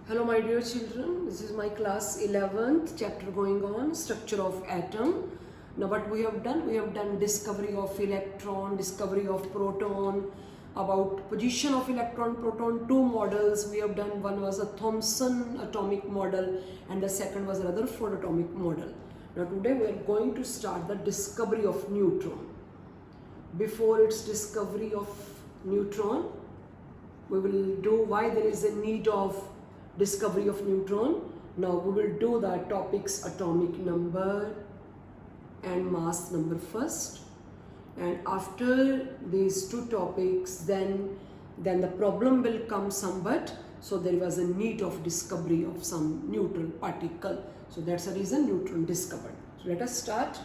Hello my dear children, this is my class 11th chapter going on, structure of atom. Now what we have done discovery of electron, discovery of proton, about position of electron, proton, two models we have done. One was a Thomson atomic model and the second was a Rutherford atomic model. Now today we are going to start the discovery of neutron. Before its discovery of neutron, we will do why there is a need of discovery of neutron. Now we will do the topics atomic number and mass number first, and after these two topics then the problem will come somewhat. So there was a need of discovery of some neutral particle, so that's the reason neutron discovered. So let us start.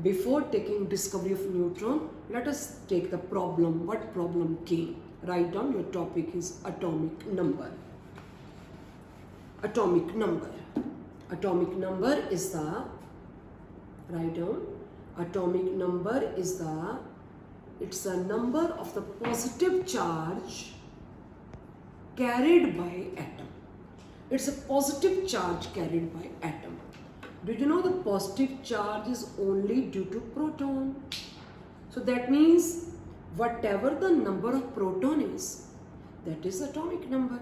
Before taking discovery of neutron, let us take the problem. What problem came? Write down your topic is atomic number. Atomic number. Atomic number is the, write down, atomic number is the, it's the number of the positive charge carried by atom. It's a positive charge carried by atom. Did you know the positive charge is only due to proton? So that means whatever the number of proton is, that is atomic number.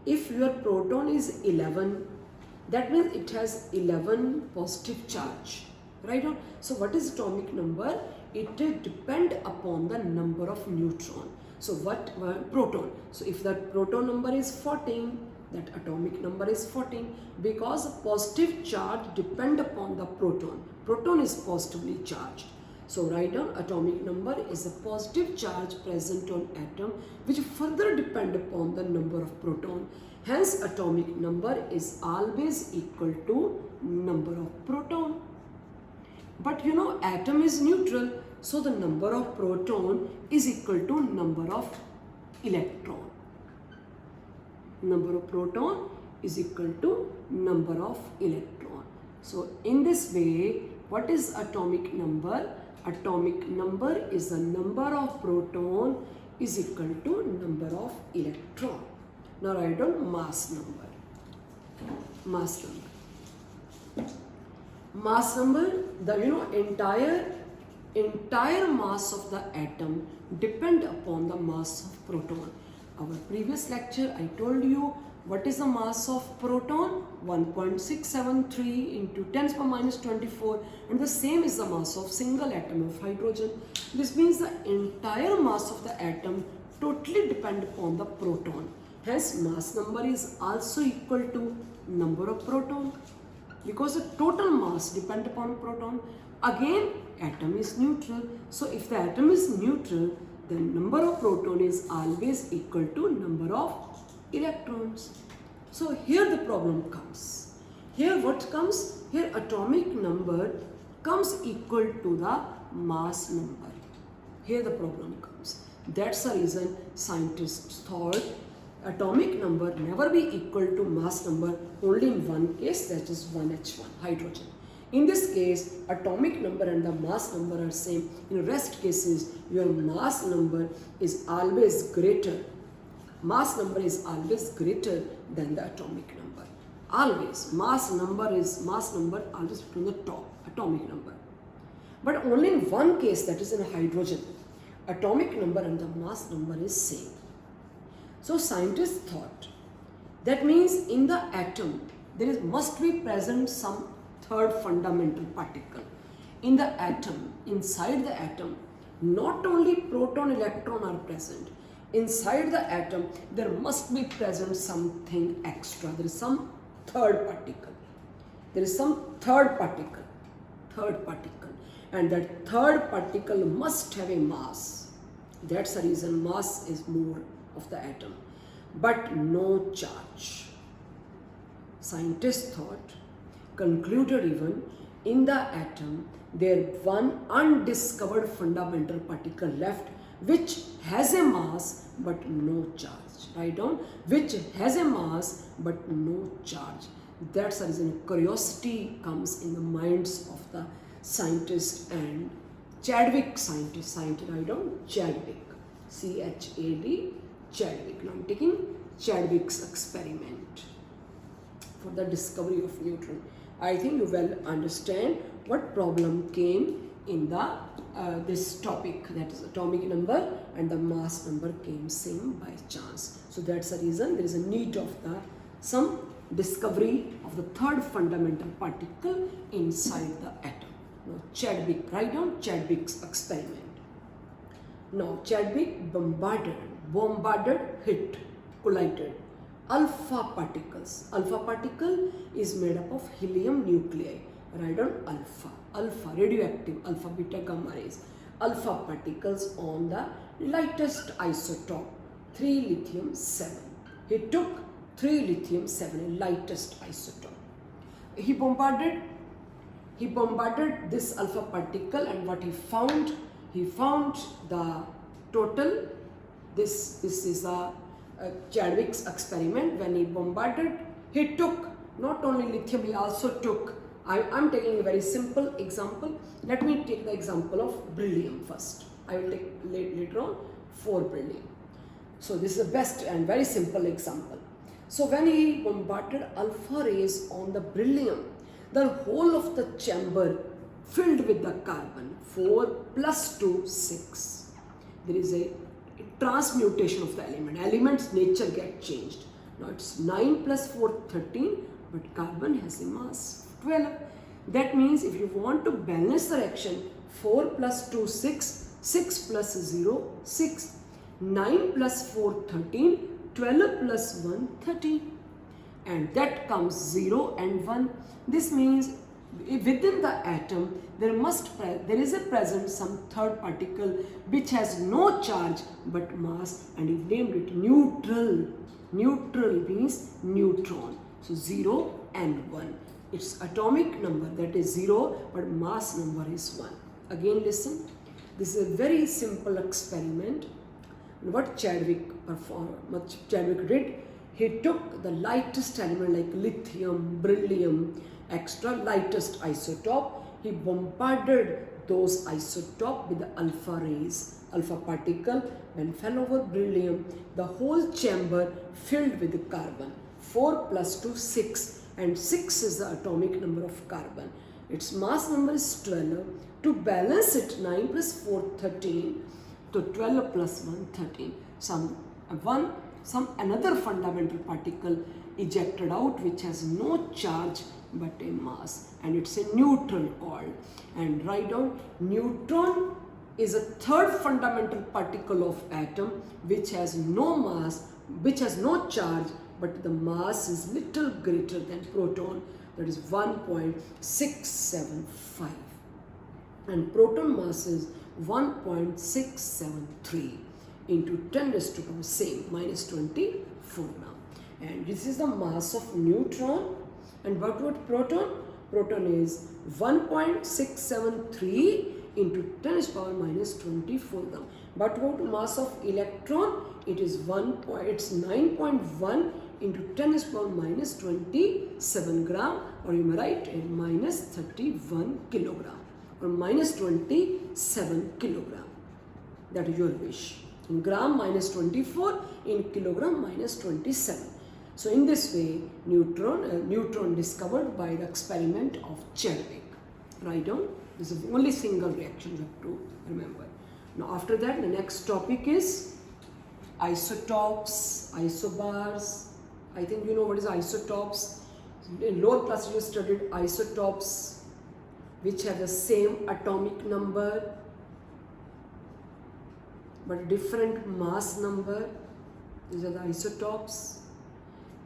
If your proton is 11, that means it has 11 positive charge, right? So what is atomic number? It depends upon the number of neutron. So what proton? So if that proton number is 14, that atomic number is 14, because positive charge depend upon the proton. Proton is positively charged. So write down atomic number is a positive charge present on atom which further depend upon the number of proton. Hence atomic number is always equal to number of proton. But you know atom is neutral, so the number of proton is equal to number of electron. Number of proton is equal to number of electron. So in this way, what is atomic number? Atomic number is the number of proton is equal to number of electron. Now write down mass number. Mass number. Mass number, the entire mass of the atom depend upon the mass of proton. Our previous lecture I told you what is the mass of proton? 1.673 into 10 to the minus 24, and the same is the mass of single atom of hydrogen. This means the entire mass of the atom totally depend upon the proton. Hence mass number is also equal to number of proton, because the total mass depend upon proton. Again atom is neutral, so if the atom is neutral, then number of proton is always equal to number of electrons. So here the problem comes. Here what comes? Here atomic number comes equal to the mass number. Here the problem comes. That's the reason scientists thought atomic number never be equal to mass number only in one case, that is 1H1, hydrogen. In this case, atomic number and the mass number are same. In rest cases, your mass number is always greater. Mass number is always greater than the atomic number. Always. Mass number always from the top, atomic number. But only in one case, that is in hydrogen, atomic number and the mass number is same. So scientists thought that means in the atom there must be present some third fundamental particle. In the atom, inside the atom, not only proton, electron are present. Inside the atom, there must be present something extra. There is some third particle. There is some third particle. And that third particle must have a mass. That's the reason mass is more of the atom, but no charge. Scientists concluded even in the atom there one undiscovered fundamental particle left which has a mass but no charge. Write down, which has a mass but no charge. That's the reason curiosity comes in the minds of the scientists and Chadwick scientist. Write down Chadwick, C-H-A-D, Chadwick. Now I'm taking Chadwick's experiment. for the discovery of neutron. I think you well understand what problem came in the this topic, that is atomic number and the mass number came same by chance. So that's the reason there is a need of the some discovery of the third fundamental particle inside the atom. Now Chadwick, write down Chadwick's experiment. Now Chadwick bombarded, hit, collided alpha particles. Alpha particle is made up of helium nuclei. Write down alpha, radioactive, alpha, beta, gamma rays. Alpha particles on the lightest isotope, 3 lithium 7. He took 3 lithium 7, lightest isotope. He bombarded this alpha particle, and what he found the total. This is a Chadwick's experiment. When he bombarded, he took not only lithium, he also took, I'm taking a very simple example. Let me take the example of beryllium first. I will take later on 4 beryllium. So this is the best and very simple example. So when he bombarded alpha rays on the beryllium, the whole of the chamber filled with the carbon, 4 plus 2, 6. There is a transmutation of the element. Element's nature get changed. Now it's 9 plus 4, 13, but carbon has a mass 12. That means if you want to balance the reaction, 4 plus 2, 6, 6 plus 0, 6, 9 plus 4, 13, 12 plus 1, 13. And that comes 0 and 1. This means within the atom there is a present some third particle which has no charge but mass, and he named it neutral. Neutral means neutron. So 0 and 1. Its atomic number, that is 0, but mass number is 1. Again listen, this is a very simple experiment. What Chadwick did, he took the lightest element like lithium, beryllium, extra lightest isotope. He bombarded those isotope with the alpha rays. Alpha particle, when fell over beryllium, the whole chamber filled with carbon. 4 plus 2, 6, and 6 is the atomic number of carbon. Its mass number is 12. To balance it, 9 plus 4, 13. So 12 plus 1, 13. Another fundamental particle ejected out which has no charge but a mass, and it's a neutral called. And write down, neutron is a third fundamental particle of atom which has no mass, which has no charge, but the mass is little greater than proton, that is 1.675, and proton mass is 1.673 into 10 raised to the power same minus 24 now. And this is the mass of neutron. And what about proton? Proton is 1.673 into 10 raised to the power minus 24 now. But what mass of electron? It is 9.1 into 10 raised to the power minus 27 gram, or you may write minus 31 kilogram, or minus 27 kilogram. That is your wish. In gram minus 24, in kilogram minus 27. So in this way, neutron discovered by the experiment of Chadwick. Write down. This is only single reaction you have to remember. Now after that, the next topic is isotopes, isobars. I think you know what is isotopes. In lower class you studied isotopes which have the same atomic number but different mass number. These are the isotopes.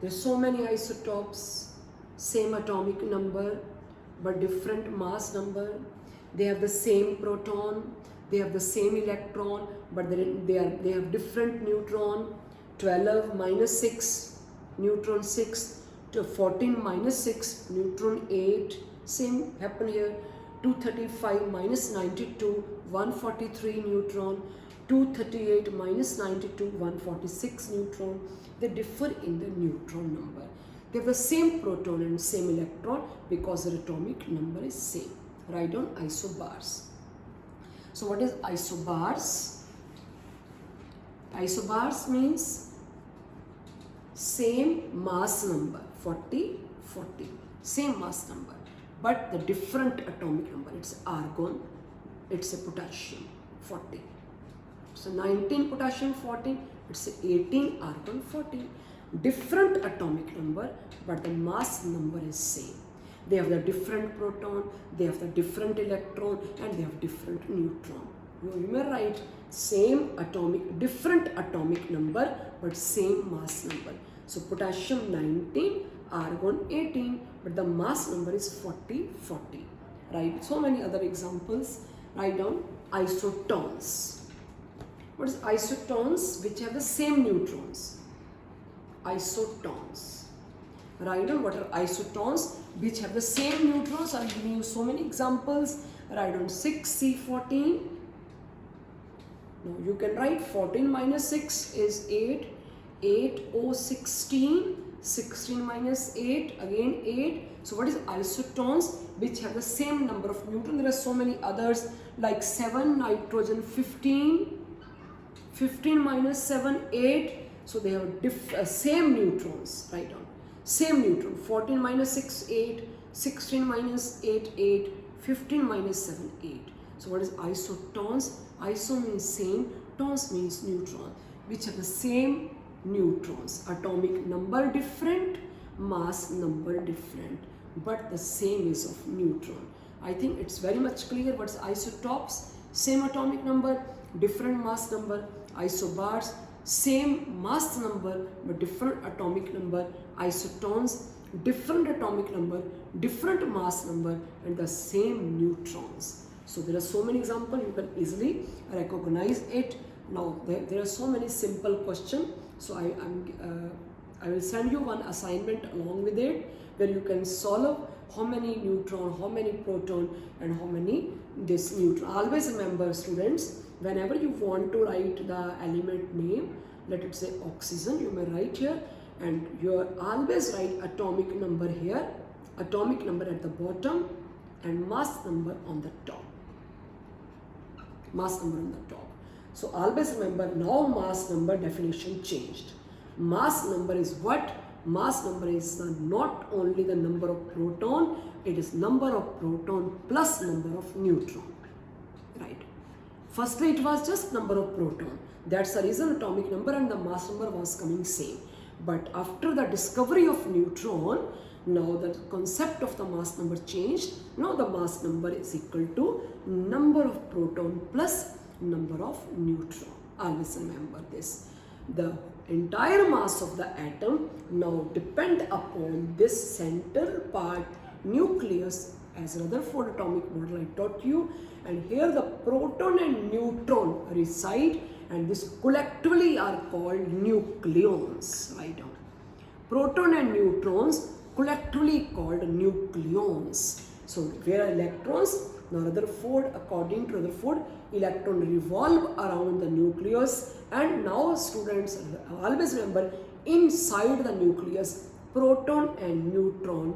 There are so many isotopes, same atomic number but different mass number. They have the same proton, they have the same electron, but they have different neutron. 12 minus 6, neutron 6, to 14 minus 6, neutron 8. Same happen here. 235 minus 92, 143 neutron. 238 minus 92, 146 neutron. They differ in the neutron number. They have the same proton and same electron because their atomic number is same. Write down isobars. So what is isobars? Isobars means same mass number, 40, 40. Same mass number, but the different atomic number. It's argon, it's a potassium, 40. So 19 potassium, 14, it's 18 argon, 14. Different atomic number, but the mass number is same. They have the different proton, they have the different electron, and they have different neutron. You may write same atomic, different atomic number, but same mass number. So potassium 19, argon 18, but the mass number is 40, 40. Right? So many other examples. Write down isotons. What is isotons? Which have the same neutrons. Isotons. Write down what are isotons which have the same neutrons. I am giving you so many examples. Write down 6C14. Now you can write 14 minus 6 is 8. 8O16. 16 minus 8, again 8. So what is isotons which have the same number of neutrons? There are so many others like 7, nitrogen 15. 15 minus 7, 8. So they have same neutrons. Write down. Same neutron. 14 minus 6, 8. 16 minus 8, 8. 15 minus 7, 8. So what is isotons? Iso means same. Tons means neutron. Which have the same neutrons. Atomic number different. Mass number different. But the same is of neutron. I think it's very much clear what's isotopes. Same atomic number. Different mass number. Isobars. Same mass number but different atomic number. Isotons, different atomic number, different mass number, and the same neutrons. So there are so many examples, you can easily recognize it. Now there are so many simple questions. So I will send you one assignment along with it where you can solve how many neutron, how many proton, and how many this neutron. Always remember, students, whenever you want to write the element name, let it say oxygen, you may write here, and you always write atomic number here, atomic number at the bottom, and mass number on the top. Mass number on the top. So always remember, now mass number definition changed. Mass number is what? Mass number is not only the number of proton, it is number of proton plus number of neutron. Right? Firstly, it was just number of proton. That's the reason atomic number and the mass number was coming same. But after the discovery of neutron, now the concept of the mass number changed. Now the mass number is equal to number of proton plus number of neutron. Always remember this. The entire mass of the atom now depend upon this center part, nucleus, as Rutherford atomic model I taught you, and here the proton and neutron reside, and this collectively are called nucleons. Write down. Proton and neutrons collectively called nucleons. So where are electrons? Now Rutherford, according to Rutherford, electron revolve around the nucleus, and now students always remember, inside the nucleus, proton and neutron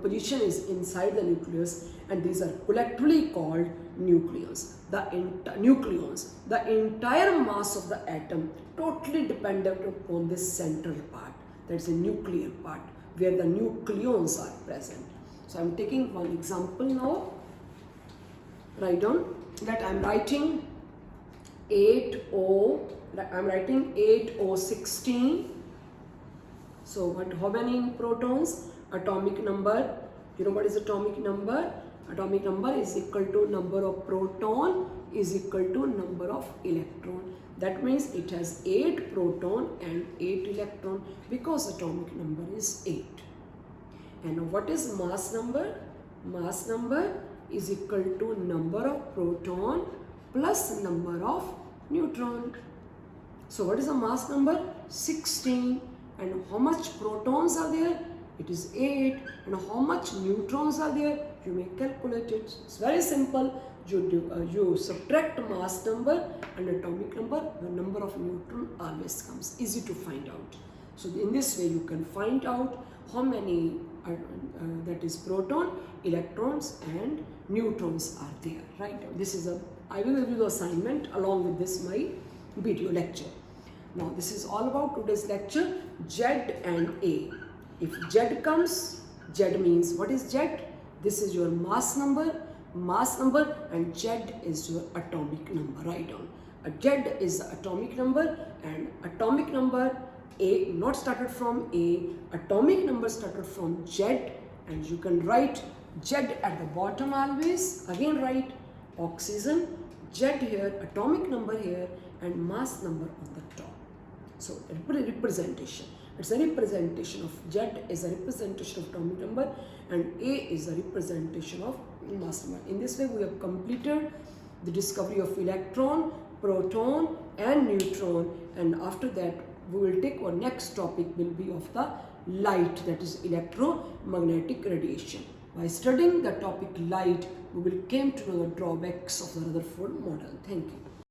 position is inside the nucleus, and these are collectively called nucleons. Nucleons. The entire mass of the atom totally dependent upon this central part, that's a nuclear part, where the nucleons are present. So I am taking one example now. Write down that I am writing 8O16. So how many protons? Atomic number. You know what is atomic number? Atomic number is equal to number of proton is equal to number of electron. That means it has 8 proton and 8 electron because atomic number is 8. And what is mass number? Mass number is equal to number of proton plus number of neutron. So what is the mass number? 16. And how much protons are there? It is 8. And how much neutrons are there? You may calculate it. It's very simple. You subtract mass number and atomic number, the number of neutron always comes. Easy to find out. So in this way you can find out how many that is proton, electrons and neutrons are there. Right? This is I will give you the assignment along with this my video lecture. Now this is all about today's lecture, Z and A. If Z comes, Z means what is Z? This is your mass number, and Z is your atomic number. Write down. A Z is the atomic number, and atomic number A not started from A, atomic number started from Z, and you can write Z at the bottom always. Again write oxygen, Z here, atomic number here, and mass number on the top. So representation. It's a representation of Z is a representation of atomic number, and A is a representation of mass number. In this way, we have completed the discovery of electron, proton, and neutron. And after that, we will take our next topic will be of the light, that is electromagnetic radiation. By studying the topic light, we will came to know the drawbacks of the Rutherford model. Thank you.